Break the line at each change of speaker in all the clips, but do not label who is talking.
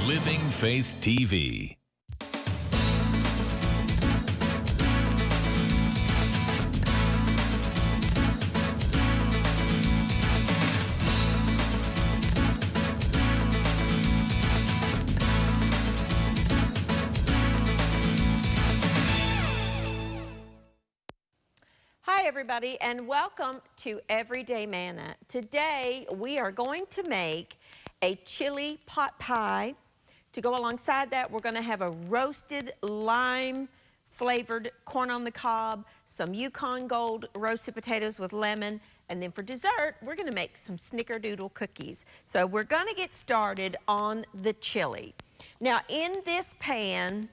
Living Faith TV.
Hi everybody, and welcome to Everyday Manna. Today we are going to make a chili pot pie. To go alongside that, we're going to have a roasted lime flavored corn on the cob, some Yukon Gold roasted potatoes with lemon, and then for dessert we're going to make some snickerdoodle cookies. So we're going to get started on the chili. Now in this pan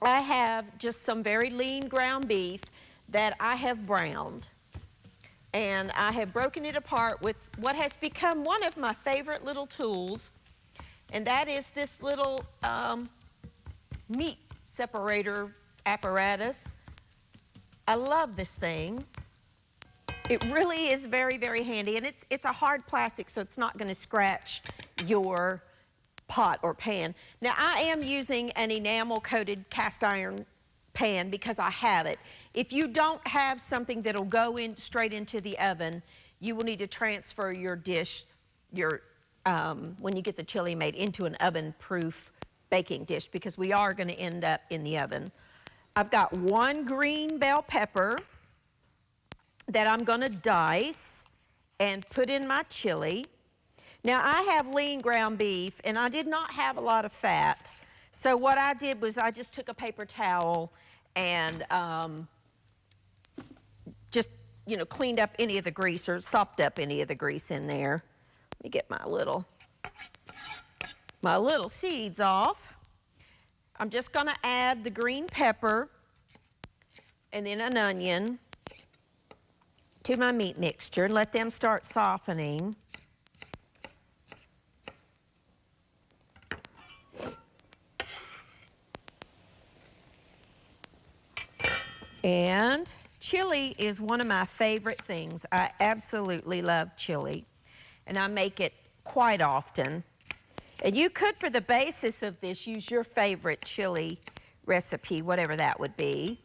I have just some very lean ground beef that I have browned, and I have broken it apart with what has become one of my favorite little tools, and that is this little meat separator apparatus. I love this thing. It really is very, very handy, and it's a hard plastic, so it's not going to scratch your pot or pan. Now I am using an enamel coated cast iron pan because I have it. If you don't have something that'll go in straight into the oven, you will need to transfer your dish, when you get the chili made, into an oven-proof baking dish, because we are going to end up in the oven. I've got one green bell pepper that I'm going to dice and put in my chili. Now I have lean ground beef, and I did not have a lot of fat. So what I did was I just took a paper towel and just, cleaned up any of the grease or sopped up any of the grease in there. Let me get my little seeds off. I'm just going to add the green pepper and then an onion to my meat mixture and let them start softening. And chili is one of my favorite things. I absolutely love chili, and I make it quite often. And you could, for the basis of this, use your favorite chili recipe, whatever that would be.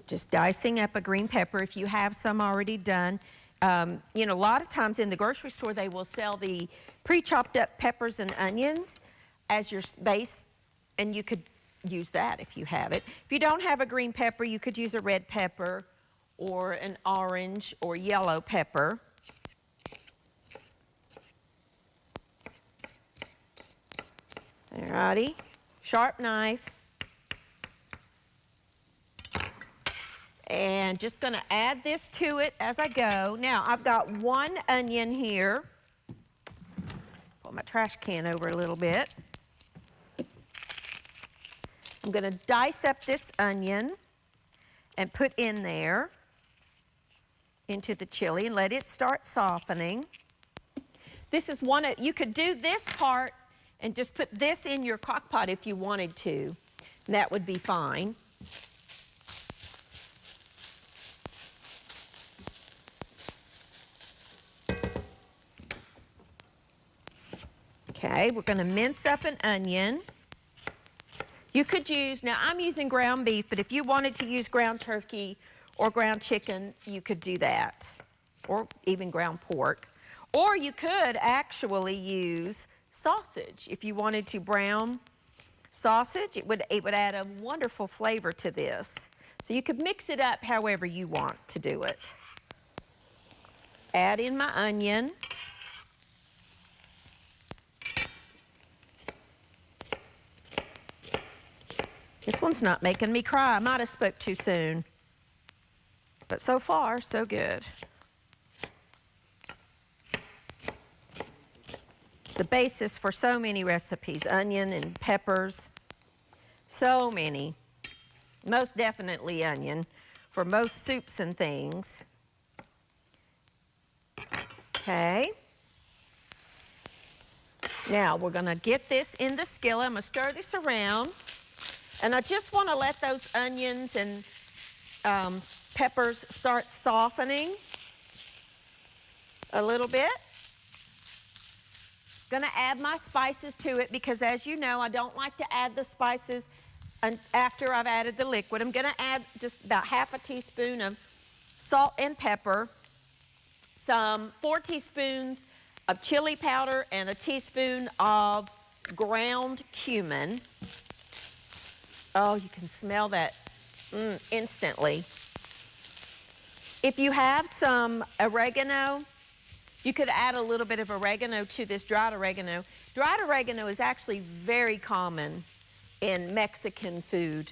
Just dicing up a green pepper if you have some already done. A lot of times in the grocery store they will sell the pre-chopped up peppers and onions as your base, and you could use that if you have it. If you don't have a green pepper, you could use a red pepper or an orange or yellow pepper. Alrighty, sharp knife. And just gonna add this to it as I go. Now I've got one onion here. Pull my trash can over a little bit. I'm going to dice up this onion and put in there into the chili and let it start softening. This is you could do this part and just put this in your crock pot if you wanted to. That would be fine. Okay, we're going to mince up an onion. You could use, now I'm using ground beef, but if you wanted to use ground turkey or ground chicken, you could do that, or even ground pork. Or you could actually use sausage. If you wanted to brown sausage, it would add a wonderful flavor to this. So you could mix it up however you want to do it. Add in my onion. This one's not making me cry. I might have spoke too soon. But so far, so good. The basis for so many recipes, onion and peppers, so many. Most definitely onion for most soups and things. Okay. Now we're gonna get this in the skillet. I'm gonna stir this around. And I just want to let those onions and peppers start softening. a little bit. Gonna add my spices to it because, as you know, I don't like to add the spices after I've added the liquid. I'm gonna add just about half a teaspoon of salt and pepper, some 4 teaspoons of chili powder, and a teaspoon of ground cumin. Oh, you can smell that instantly. If you have some oregano, you could add a little bit of oregano to this dried oregano. Dried oregano is actually very common in Mexican food.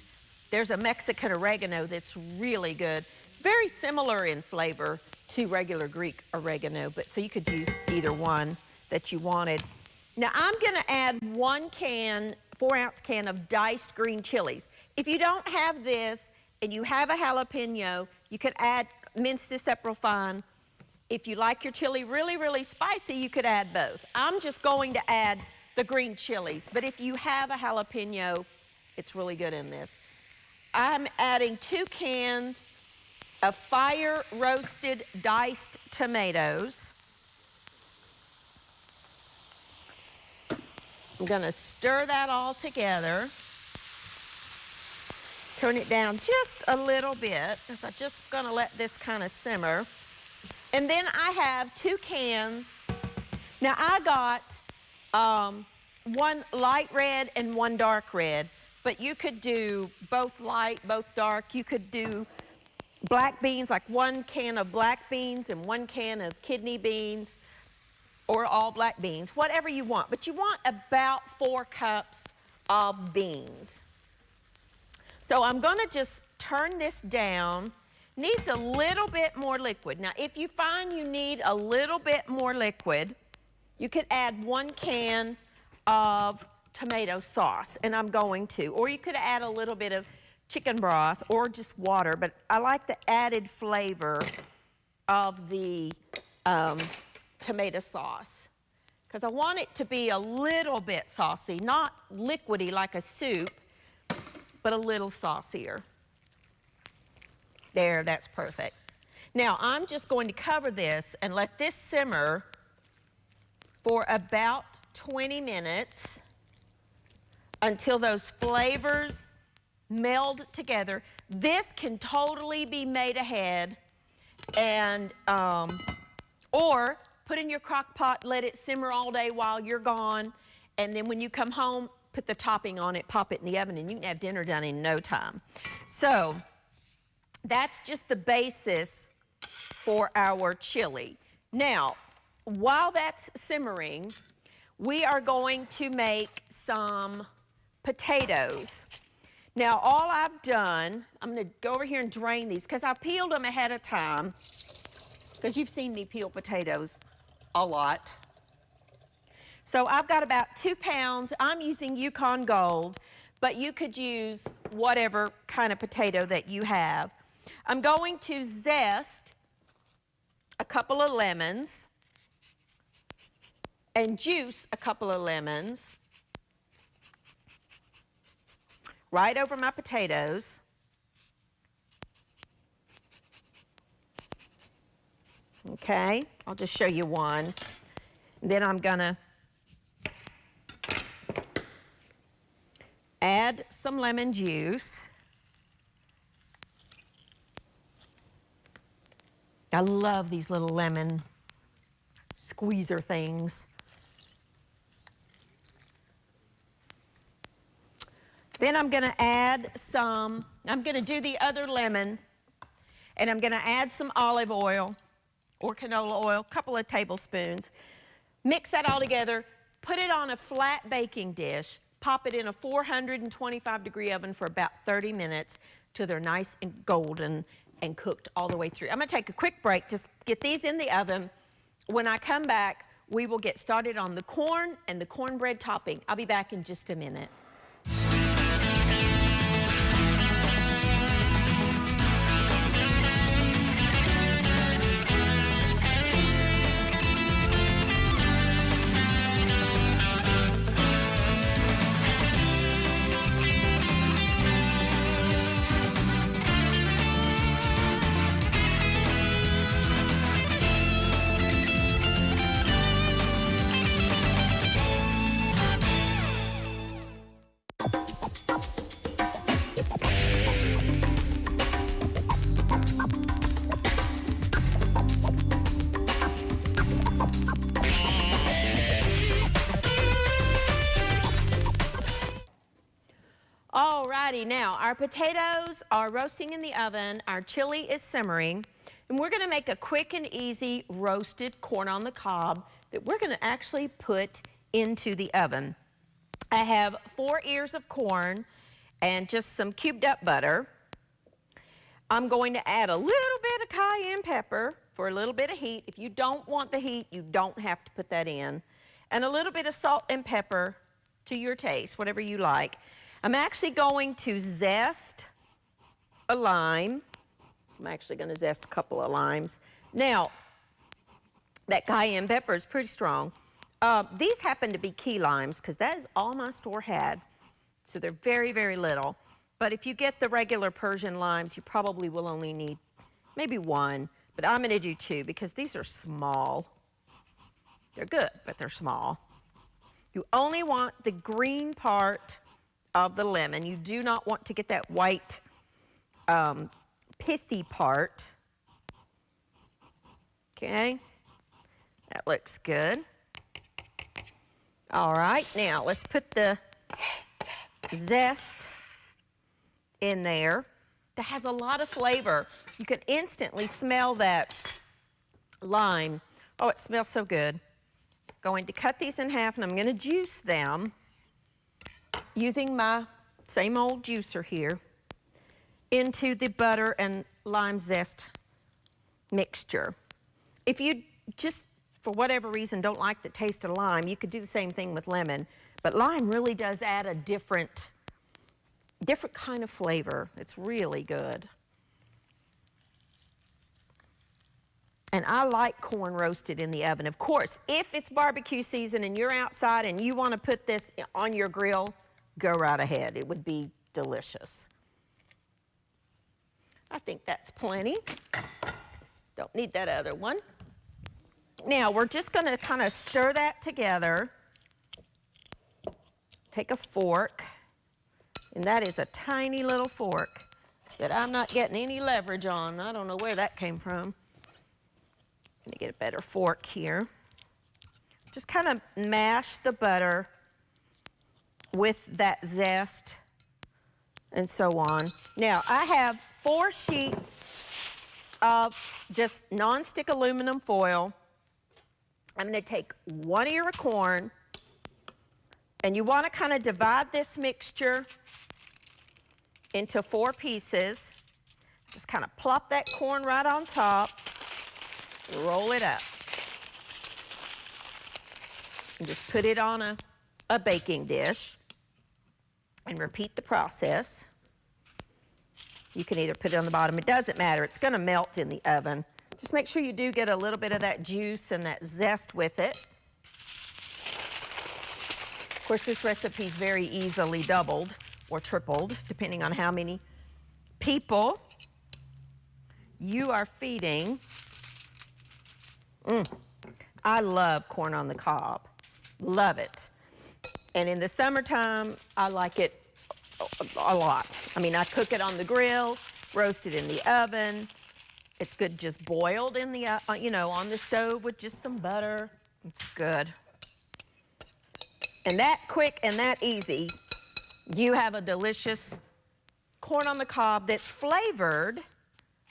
There's a Mexican oregano that's really good. Very similar in flavor to regular Greek oregano, but so you could use either one that you wanted. Now I'm gonna add 1 can, 4-ounce can of diced green chilies. If you don't have this and you have a jalapeno, you could mince this up real fine. If you like your chili really, really spicy, you could add both. I'm just going to add the green chilies, but if you have a jalapeno, it's really good in this. I'm adding 2 cans of fire roasted diced tomatoes. I'm gonna stir that all together. Turn it down just a little bit, because I'm just gonna let this kind of simmer. And then I have 2 cans. Now I got 1 light red and 1 dark red, but you could do both light, both dark. You could do black beans, like 1 can of black beans and 1 can of kidney beans, or all black beans, whatever you want. But you want about 4 cups of beans. So I'm gonna just turn this down. Needs a little bit more liquid. Now, if you find you need a little bit more liquid, you could add 1 can of tomato sauce, and I'm going to. Or you could add a little bit of chicken broth or just water, but I like the added flavor of the tomato sauce because I want it to be a little bit saucy, not liquidy like a soup, but a little saucier. There, that's perfect. Now, I'm just going to cover this and let this simmer for about 20 minutes until those flavors meld together. This can totally be made ahead and, or put in your crock pot, let it simmer all day while you're gone, and then when you come home, put the topping on it, pop it in the oven, and you can have dinner done in no time. So, that's just the basis for our chili. Now, while that's simmering, we are going to make some potatoes. Now, all I've done, I'm gonna go over here and drain these because I peeled them ahead of time because you've seen me peel potatoes a lot. So I've got about 2 pounds. I'm using Yukon Gold, but you could use whatever kind of potato that you have. I'm going to zest a couple of lemons and juice a couple of lemons right over my potatoes. Okay, I'll just show you one. Then I'm gonna add some lemon juice. I love these little lemon squeezer things. Then I'm gonna add some, I'm gonna do the other lemon, and I'm gonna add some olive oil or canola oil, a couple of tablespoons. Mix that all together, put it on a flat baking dish, pop it in a 425-degree oven for about 30 minutes till they're nice and golden and cooked all the way through. I'm gonna take a quick break, just get these in the oven. When I come back, we will get started on the corn and the cornbread topping. I'll be back in just a minute. righty, now our potatoes are roasting in the oven, our chili is simmering, and we're gonna make a quick and easy roasted corn on the cob that we're gonna actually put into the oven. I have 4 ears of corn and just some cubed up butter. I'm going to add a little bit of cayenne pepper for a little bit of heat. If you don't want the heat, you don't have to put that in. And a little bit of salt and pepper to your taste, whatever you like. I'm actually going to zest a lime. I'm actually going to zest a couple of limes. Now, that cayenne pepper is pretty strong. These happen to be key limes because that is all my store had. So they're very, very little. But if you get the regular Persian limes, you probably will only need maybe 1. But I'm going to do 2 because these are small. They're good, but they're small. You only want the green part of the lemon. You do not want to get that white pithy part. Okay, that looks good. All right, now let's put the zest in there. That has a lot of flavor. You can instantly smell that lime. Oh, it smells so good. Going to cut these in half and I'm going to juice them using my same old juicer here into the butter and lime zest mixture. If you just, for whatever reason, don't like the taste of lime, you could do the same thing with lemon. But lime really does add a different kind of flavor. It's really good. And I like corn roasted in the oven. Of course, if it's barbecue season and you're outside and you want to put this on your grill, go right ahead. It would be delicious. I think that's plenty. Don't need that other one. Now, we're just going to kind of stir that together. Take a fork, and that is a tiny little fork that I'm not getting any leverage on. I don't know where that came from. Let me get a better fork here. Just kind of mash the butter with that zest and so on. Now, I have 4 sheets of just non-stick aluminum foil. I'm going to take 1 ear of corn, and you want to kind of divide this mixture into 4 pieces. Just kind of plop that corn right on top. Roll it up. And just put it on a baking dish and repeat the process. You can either put it on the bottom. It doesn't matter. It's going to melt in the oven. Just make sure you do get a little bit of that juice and that zest with it. Of course, this recipe is very easily doubled or tripled, depending on how many people you are feeding. I love corn on the cob. Love it. And in the summertime, I like it a lot. I mean, I cook it on the grill, roast it in the oven. It's good just boiled in the, on the stove with just some butter. It's good. And that quick and that easy, you have a delicious corn on the cob that's flavored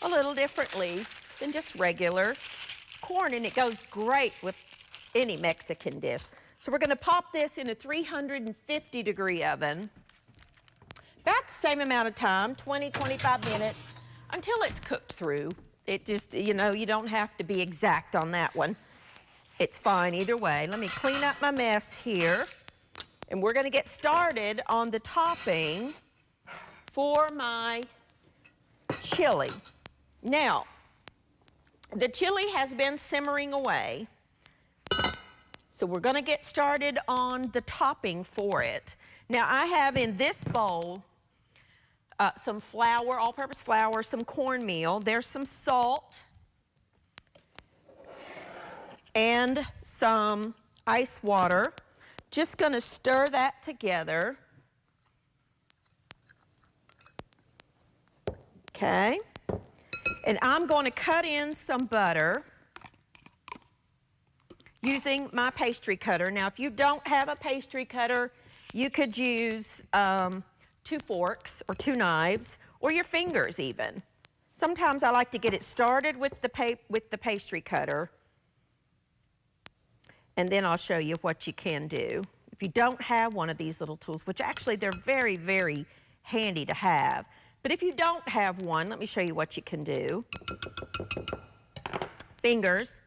a little differently than just regular corn, and it goes great with any Mexican dish. So we're going to pop this in a 350-degree oven, about the same amount of time, 20, 25 minutes, until it's cooked through. It just, you don't have to be exact on that one. It's fine either way. Let me clean up my mess here, and we're going to get started on the topping for my chili. Now, the chili has been simmering away, so we're going to get started on the topping for it. Now, I have in this bowl some flour, all-purpose flour, some cornmeal. There's some salt and some ice water. Just going to stir that together. Okay. And I'm going to cut in some butter using my pastry cutter. Now, if you don't have a pastry cutter, you could use 2 forks or 2 knives, or your fingers even. Sometimes I like to get it started with the pastry cutter, and then I'll show you what you can do. If you don't have one of these little tools, which actually they're very, very handy to have, but if you don't have one, let me show you what you can do. Fingers,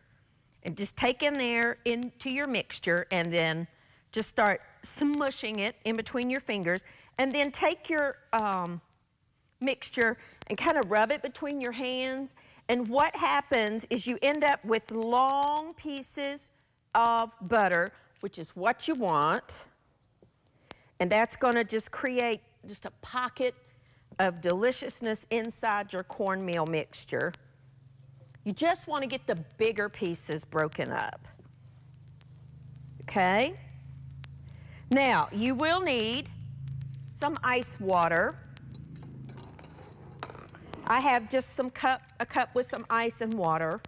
and just take in there into your mixture, and then just start smushing it in between your fingers, and then take your mixture and kind of rub it between your hands. And what happens is you end up with long pieces of butter, which is what you want. And that's going to just create just a pocket of deliciousness inside your cornmeal mixture. You just want to get the bigger pieces broken up. Okay? Now, you will need some ice water. I have just a cup with some ice and water.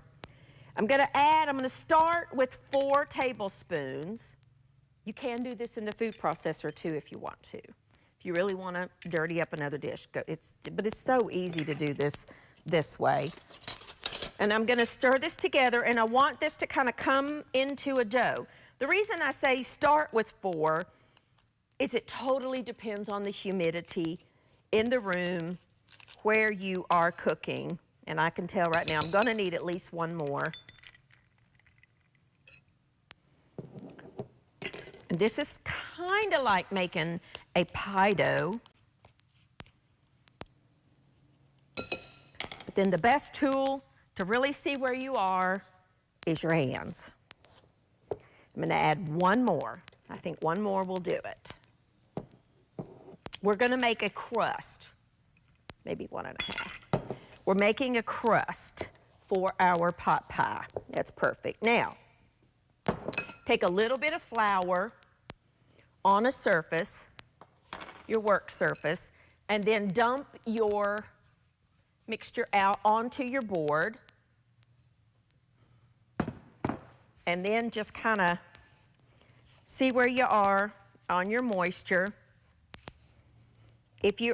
I'm going to start with 4 tablespoons. You can do this in the food processor too if you want to. If you really want to dirty up another dish, but it's so easy to do this way. And I'm going to stir this together, and I want this to kind of come into a dough. The reason I say start with 4 is it totally depends on the humidity in the room where you are cooking. And I can tell right now I'm going to need at least 1 more. And this is kind of like making a pie dough. But then the best tool to really see where you are is your hands. I'm going to add 1 more. I think 1 more will do it. We're going to make a crust, maybe 1.5. We're making a crust for our pot pie. That's perfect. Now, take a little bit of flour on a surface, your work surface, and then dump your mixture out onto your board. And then just kind of see where you are on your moisture.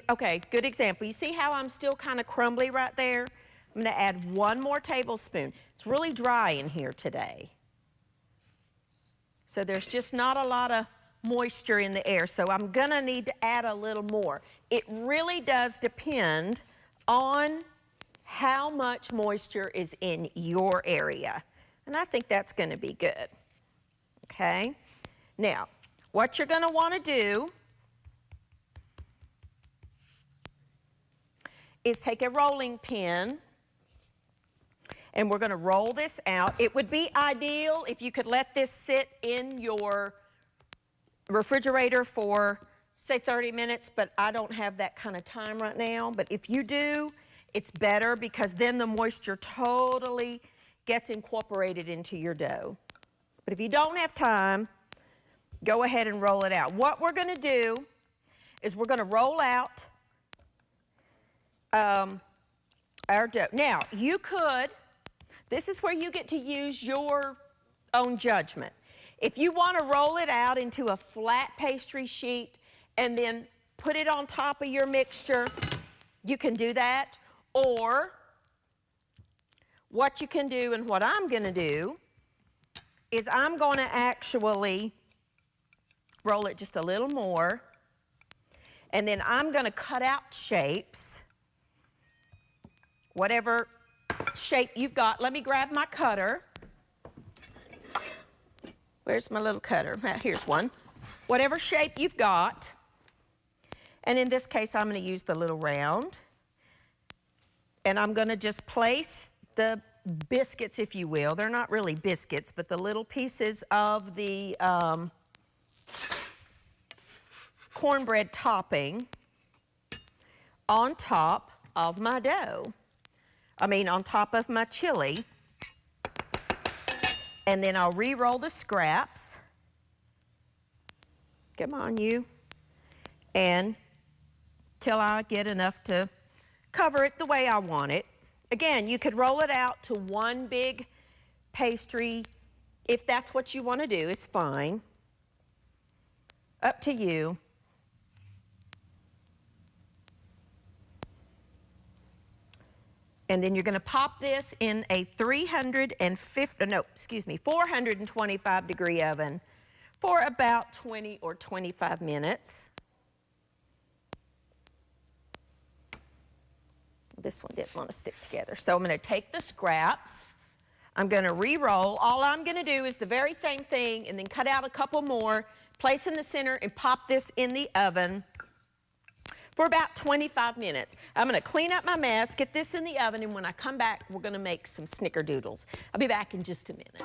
Okay, good example. You see how I'm still kind of crumbly right there? I'm going to add 1 more tablespoon. It's really dry in here today. So there's just not a lot of moisture in the air, so I'm going to need to add a little more. It really does depend on how much moisture is in your area. And I think that's going to be good. Okay? Now, what you're going to want to do is take a rolling pin, and we're going to roll this out. It would be ideal if you could let this sit in your refrigerator for, say, 30 minutes, but I don't have that kind of time right now. But if you do, it's better because then the moisture totally gets incorporated into your dough. But if you don't have time, go ahead and roll it out. What we're going to do is we're going to roll out our dough. Now, you could, this is where you get to use your own judgment. If you want to roll it out into a flat pastry sheet and then put it on top of your mixture, you can do that. Or what you can do, and what I'm going to do, is I'm going to actually roll it just a little more, and then I'm going to cut out shapes, whatever shape you've got. Let me grab my cutter. Where's my little cutter? Here's one. Whatever shape you've got, and in this case I'm going to use the little round, and I'm going to just place the biscuits, if you will. They're not really biscuits, but the little pieces of the cornbread topping on top of my dough. On top of my chili. And then I'll re-roll the scraps. Come on, you. And till I get enough to cover it the way I want it. Again, you could roll it out to one big pastry. If that's what you want to do, it's fine. Up to you. And then you're going to pop this in a 425 degree oven for about 20 or 25 minutes. This one didn't want to stick together. So I'm going to take the scraps. I'm going to re-roll. All I'm going to do is the very same thing and then cut out a couple more, place in the center, and pop this in the oven for about 25 minutes. I'm going to clean up my mess, get this in the oven, and when I come back, we're going to make some snickerdoodles. I'll be back in just a minute.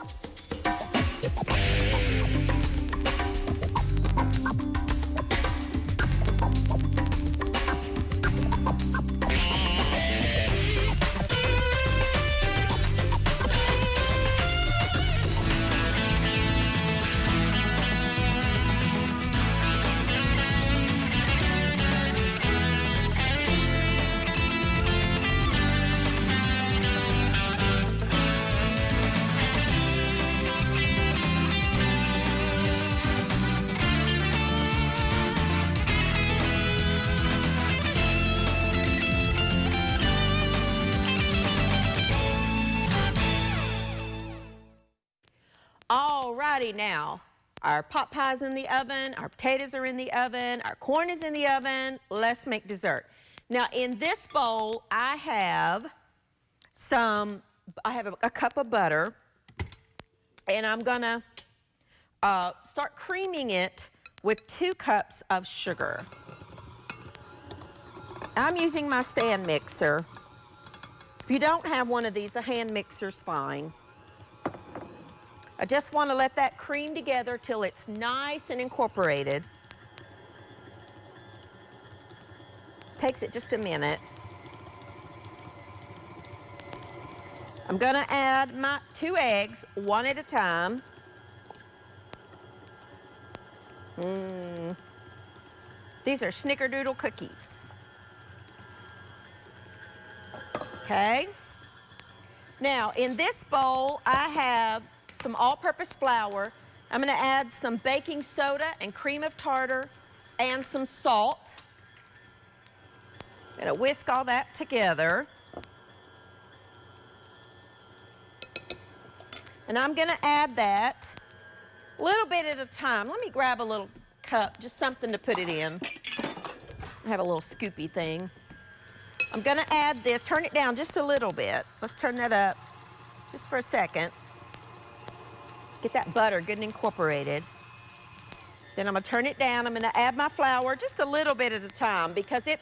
Alrighty now, our pot pie's in the oven, our potatoes are in the oven, our corn is in the oven. Let's make dessert. Now in this bowl, I have a cup of butter, and I'm gonna start creaming it with 2 cups of sugar. I'm using my stand mixer. If you don't have one of these, a hand mixer's fine. I just want to let that cream together till it's nice and incorporated. Takes it just a minute. I'm going to add my 2 eggs, one at a time. These are snickerdoodle cookies. Okay. Now, in this bowl, I have some all-purpose flour. I'm going to add some baking soda and cream of tartar and some salt. I'm going to whisk all that together. And I'm going to add that a little bit at a time. Let me grab a little cup, just something to put it in. I have a little scoopy thing. I'm going to add this, turn it down just a little bit. Let's turn that up just for a second. Get that butter good and incorporated. Then I'm going to turn it down. I'm going to add my flour just a little bit at a time because it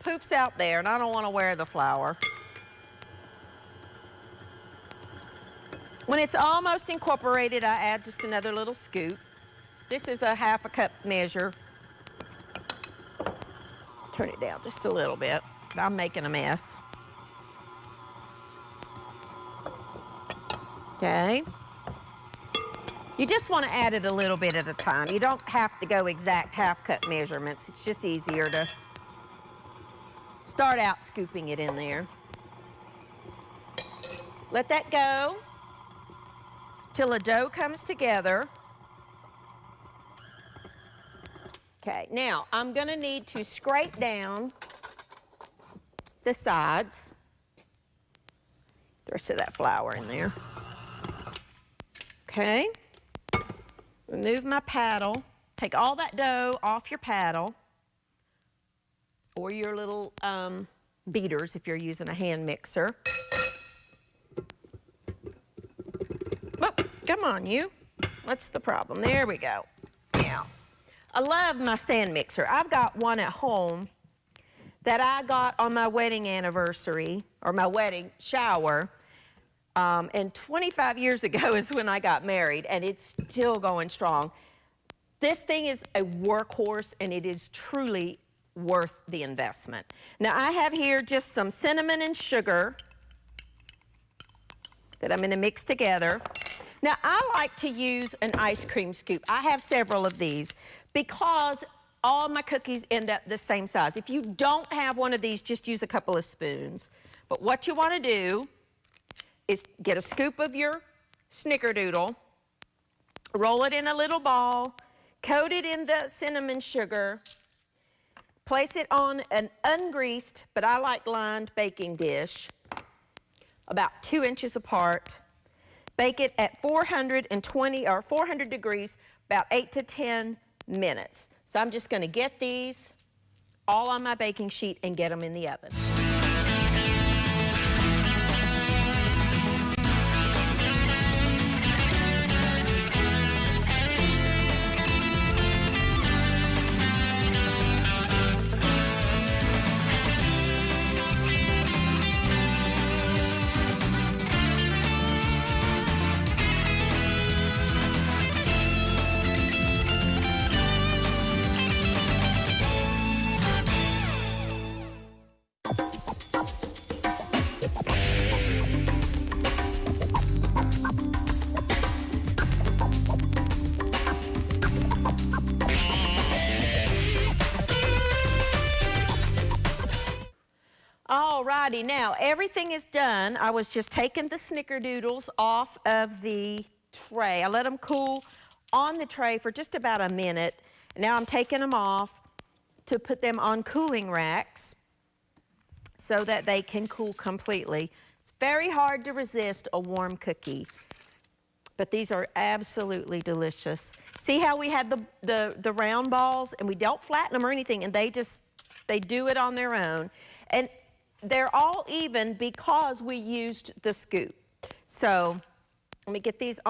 poofs out there and I don't want to wear the flour. When it's almost incorporated, I add just another little scoop. This is a 1/2 cup measure. Turn it down just a little bit. I'm making a mess. Okay. You just want to add it a little bit at a time. You don't have to go exact 1/2 cup measurements. It's just easier to start out scooping it in there. Let that go till the dough comes together. Okay, now I'm going to need to scrape down the sides. The rest of that flour in there. Okay. Remove my paddle. Take all that dough off your paddle or your little beaters if you're using a hand mixer. Oh, come on, you. What's the problem? There we go. Now, I love my stand mixer. I've got one at home that I got on my wedding anniversary, or my wedding shower. And 25 years ago is when I got married, and it's still going strong. This thing is a workhorse, and it is truly worth the investment. Now, I have here just some cinnamon and sugar that I'm going to mix together. Now, I like to use an ice cream scoop. I have several of these because all my cookies end up the same size. If you don't have one of these, just use a couple of spoons. But what you want to do is get a scoop of your snickerdoodle, roll it in a little ball, coat it in the cinnamon sugar, place it on an ungreased, but I like lined baking dish, about 2 inches apart. Bake it at 420 or 400 degrees, about 8 to 10 minutes. So I'm just going to get these all on my baking sheet and get them in the oven. Alrighty, now everything is done. I was just taking the snickerdoodles off of the tray. I let them cool on the tray for just about a minute. Now I'm taking them off to put them on cooling racks so that they can cool completely. It's very hard to resist a warm cookie, but these are absolutely delicious. See how we had the round balls and we don't flatten them or anything, and they do it on their own. And they're all even because we used the scoop. So let me get these